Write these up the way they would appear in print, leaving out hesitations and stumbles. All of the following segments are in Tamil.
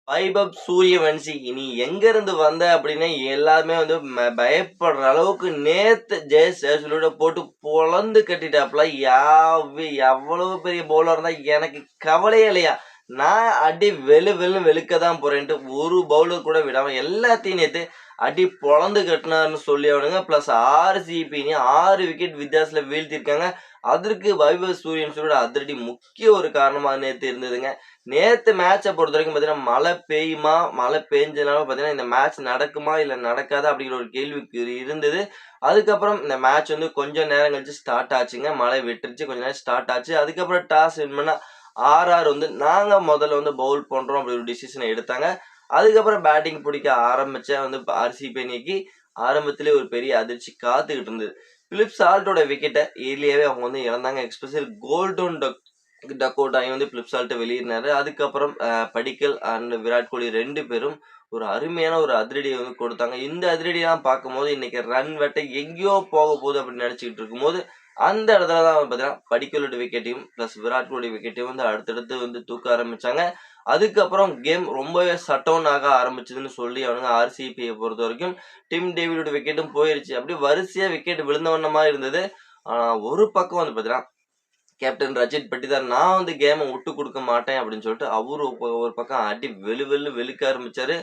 வைபவ் சூரியவன்சி நீ எங்க இருந்து வந்த அப்படின்னு எல்லாருமே வந்து பயப்படுற அளவுக்கு நேத்து ஜெயசேசலோட போட்டு பொழந்து கட்டிட்டாப்ல. எவ்வளவு பெரிய பவுலர் இருந்தா எனக்கு கவலையே இல்லையா, நான் அடி வெளுக்க தான் போறேன்ட்டு ஒரு பவுலர் கூட விடாம எல்லாத்தையும் நேத்து அடி பொழந்து கட்டினாருன்னு சொல்லி அவனுங்க. பிளஸ் RCB 6 விக்கெட் வித்தியாசத்துல வீழ்த்திருக்காங்க. அதற்கு வைபவ் சூரியவன்சியோட அதிரடி முக்கிய ஒரு காரணமா நேத்து இருந்ததுங்க. நேத்து மேட்சை பொறுத்த வரைக்கும் பாத்தீங்கன்னா மழை பெய்யுமா, மழை பெஞ்சதுனால பாத்தீங்கன்னா இந்த மேட்ச் நடக்குமா இல்ல நடக்காதா அப்படிங்கிற ஒரு கேள்விக்குறி இருந்தது. அதுக்கப்புறம் இந்த மேட்ச் வந்து கொஞ்சம் நேரம் கழிச்சு ஸ்டார்ட் ஆச்சுங்க. மழை விட்டுருச்சு, கொஞ்ச நேரம் ஸ்டார்ட் ஆச்சு. அதுக்கப்புறம் டாஸ் வின் பண்ணா RR வந்து நாங்க முதல்ல வந்து பவுல் பண்றோம் அப்படி ஒரு டிசிஷனை எடுத்தாங்க. அதுக்கப்புறம் பேட்டிங் பிடிக்க ஆரம்பிச்ச வந்து RCB அணிக்கு ஆரம்பத்திலே ஒரு பெரிய அதிர்ச்சி காத்துக்கிட்டு இருந்தது. பிலிப் சால்ட்டோட விக்கெட்டை ஏர்லியாவே அவங்க வந்து இழந்தாங்க. எக்ஸ்பெஷல் கோல்டன் டக்கோட்டாயும் வந்து பிலிப் சால்ட்டை வெளியேறினாரு. அதுக்கப்புறம் படிக்கல் அண்ட் விராட் கோலி 2 பேரும் ஒரு அருமையான ஒரு அதிரடியை வந்து கொடுத்தாங்க. இந்த அதிரடியெல்லாம் பார்க்கும்போது இன்னைக்கு ரன் வெட்டை எங்கேயோ போக போகுது அப்படின்னு நினைச்சுக்கிட்டு இருக்கும்போது அந்த இடத்துல தான் பார்த்தீங்கன்னா படிக்கலோட விக்கெட்டையும் பிளஸ் விராட் கோலி விக்கெட்டையும் வந்து அடுத்தடுத்து வந்து தூக்க ஆரம்பிச்சாங்க. அதுக்கப்புறம் கேம் ரொம்பவே ஷட் டவுன் ஆக ஆரம்பிச்சதுன்னு சொல்லி அவனுங்க RCBயை பொறுத்த வரைக்கும் டிம் டேவிடோட விக்கெட்டும் போயிருச்சு. அப்படியே வரிசையா விக்கெட் விழுந்த வண்ணமா இருந்தது. ஆனா ஒரு பக்கம் வந்து பார்த்தீங்கன்னா கேப்டன் ரஜித் பட்டிதார் நான் வந்து கேமை விட்டு கொடுக்க மாட்டேன் அப்படின்னு சொல்லிட்டு அவரு ஒரு பக்கம் அடி வெளுக்க ஆரம்பிச்சாரு.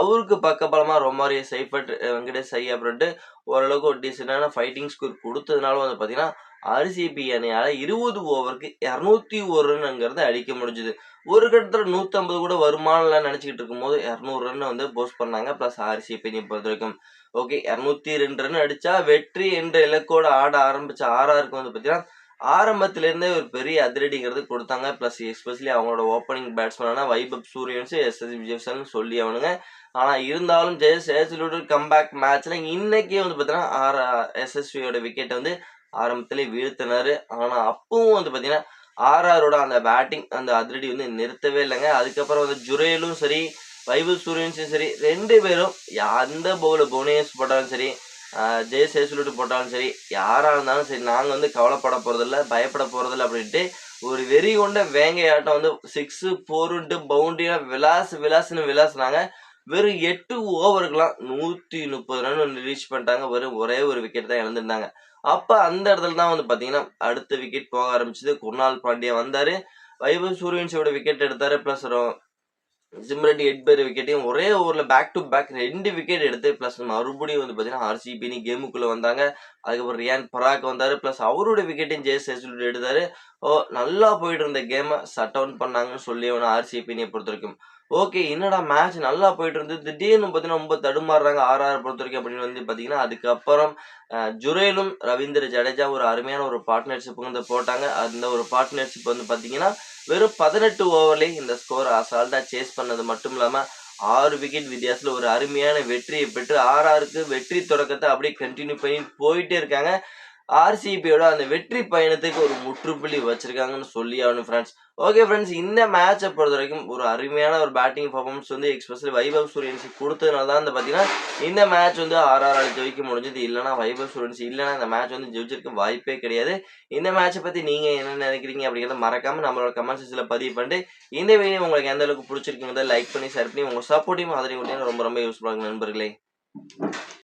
அவருக்கு பக்கபலமா ரொமாரியோ சைஃபட் வெங்கடேஷ் ஐயர்ன்ட்டு ஓரளவுக்கு ஒரு டீசெண்டான ஃபைட்டிங் ஸ்கோர் கொடுத்ததுனால வந்து பார்த்தீங்கன்னா RCB அணியால 20 ஓவருக்கு 201 ரன்ங்கிறத அடிக்க முடிஞ்சுது. ஒரு கட்டத்தில் 150 கூட வருமானம்லாம் நினைச்சுக்கிட்டு இருக்கும்போது 200 ரன் வந்து போஸ்ட் பண்ணாங்க. பிளஸ் RCB அணியை பொறுத்த வரைக்கும் ஓகே 202 ரன் அடிச்சா வெற்றி என்ற இலக்கோட ஆட ஆரம்பிச்ச RRக்கு வந்து பார்த்தீங்கன்னா ஆரம்பத்துல இருந்தே ஒரு பெரிய அதிரடிங்கிறது கொடுத்தாங்க. பிளஸ் எஸ்பெஷலி அவங்களோட ஓப்பனிங் பேட்ஸ்மேனான வைபவ் சூரியவன்சி SS விஜயசன் சொல்லி அவனுங்க. ஆனா இருந்தாலும் ஜெயசேசலோட கம்பேக் மேட்ச்ல இன்னைக்கே வந்து பார்த்தீங்கன்னா SSVயோட விக்கெட்டை வந்து ஆரம்பத்திலே வீழ்த்தினாரு. ஆனா அப்பவும் வந்து பார்த்தீங்கன்னா RRோட அந்த பேட்டிங் அந்த அதிரடி வந்து நிறுத்தவே இல்லைங்க. அதுக்கப்புறம் வந்து ஜுரேலும் சரி வைபவ் சூரியவன்சியும் சரி 2 பேரும் அந்த புவனேஷ் போட்டாலும் சரி ஜெயசேசலோடு போட்டாலும் சரி யாரா இருந்தாலும் சரி நாங்க வந்து கவலைப்பட போறதில்ல, பயப்பட போறதில்ல அப்படின்ட்டு ஒரு வெறி கொண்ட வேங்கையாட்டம் வந்து 6 4 பவுண்டரியா விளாசுன்னு விளாசுனாங்க. வெறும் 8 ஓவருக்குலாம் 130 ரன் ரீச் பண்ணிட்டாங்க. வெறும் ஒரே ஒரு விக்கெட் தான் இழந்திருந்தாங்க. அப்ப அந்த இடத்துல தான் வந்து பாத்தீங்கன்னா அடுத்த விக்கெட் போக ஆரம்பிச்சது. குர்னால் பாண்டியா வந்தாரு, வைபவ் சூரியவன்சியோட விக்கெட் எடுத்தாரு. பிளஸ் சிம்ரன் எட்பர் விக்கெட்டையும் ஒரே ஓவர்ல பேக் டு பேக் 2 விக்கெட் எடுத்து பிளஸ் மறுபடியும் வந்து பாத்தீங்கன்னா RCB கேமுக்குள்ள வந்தாங்க. அதுக்கப்புறம் ரியான் பராக் வந்தாரு. பிளஸ் அவரோட விக்கெட்டையும் ஜெயசேசலோட எடுத்தாரு. நல்லா போயிட்டு இருந்த கேமை ஷட் டவுன் பண்ணாங்கன்னு சொல்லி RCB பொறுத்த வரைக்கும் ஓகே என்னடா மேட்ச் நல்லா போயிட்டு இருந்தது, திடீர்னு பார்த்தீங்கன்னா ரொம்ப தடுமாறுறாங்க RR பொறுத்த வரைக்கும் அப்படின்னு வந்து பார்த்தீங்கன்னா அதுக்கப்புறம் ஜுரேலும் ரவீந்திர ஜடேஜா ஒரு அருமையான ஒரு பார்ட்னர்ஷிப் வந்து போட்டாங்க. அந்த ஒரு பார்ட்னர்ஷிப் வந்து பார்த்தீங்கன்னா வெறும் 18 ஓவர்லேயே இந்த ஸ்கோர் அசால்ட்டா சேஸ் பண்ணது மட்டும் இல்லாம 6 விக்கெட் வித்தியாசத்துல ஒரு அருமையான வெற்றியை பெற்று RRக்கு வெற்றி தொடக்கத்தை அப்படியே கண்டினியூ பண்ணி போயிட்டே இருக்காங்க. RCBயோட அந்த வெற்றி பயணத்துக்கு ஒரு முற்றுப்புள்ளி வச்சிருக்காங்கன்னு சொல்லி ஆகணும் ஃப்ரெண்ட்ஸ். ஓகே ஃப்ரெண்ட்ஸ், இந்த மேட்சை பொறுத்த வரைக்கும் ஒரு அருமையான ஒரு பேட்டிங் பர்ஃபார்மன்ஸ் வந்து எக்ஸ்பெஷலி வைபவ் சூரியவன்சி கொடுத்ததுனால தான் வந்து பார்த்தீங்கன்னா இந்த மேட்ச் வந்து RR ஜெயிக்க முடிஞ்சது. இல்லைனா வைபவ் சூரியவன்சி இல்லைனா இந்த மேட்ச் வந்து ஜெயிச்சிருக்க வாய்ப்பே கிடையாது. இந்த மேட்சை பற்றி நீங்கள் என்ன நினைக்கிறீங்க அப்படிங்கிறத மறக்காம நம்மளோட கமெண்ட் செக்ஷனில் பதிவு பண்ணிட்டு இந்த வீடியோ உங்களுக்கு எந்த அளவுக்கு பிடிச்சிருக்குங்கிறத லைக் பண்ணி ஷேர் பண்ணி உங்கள் சப்போர்ட்டையும் ஆதரவு ரொம்ப ரொம்ப யூஸ்ஃபுல்லாக நண்பர்களே.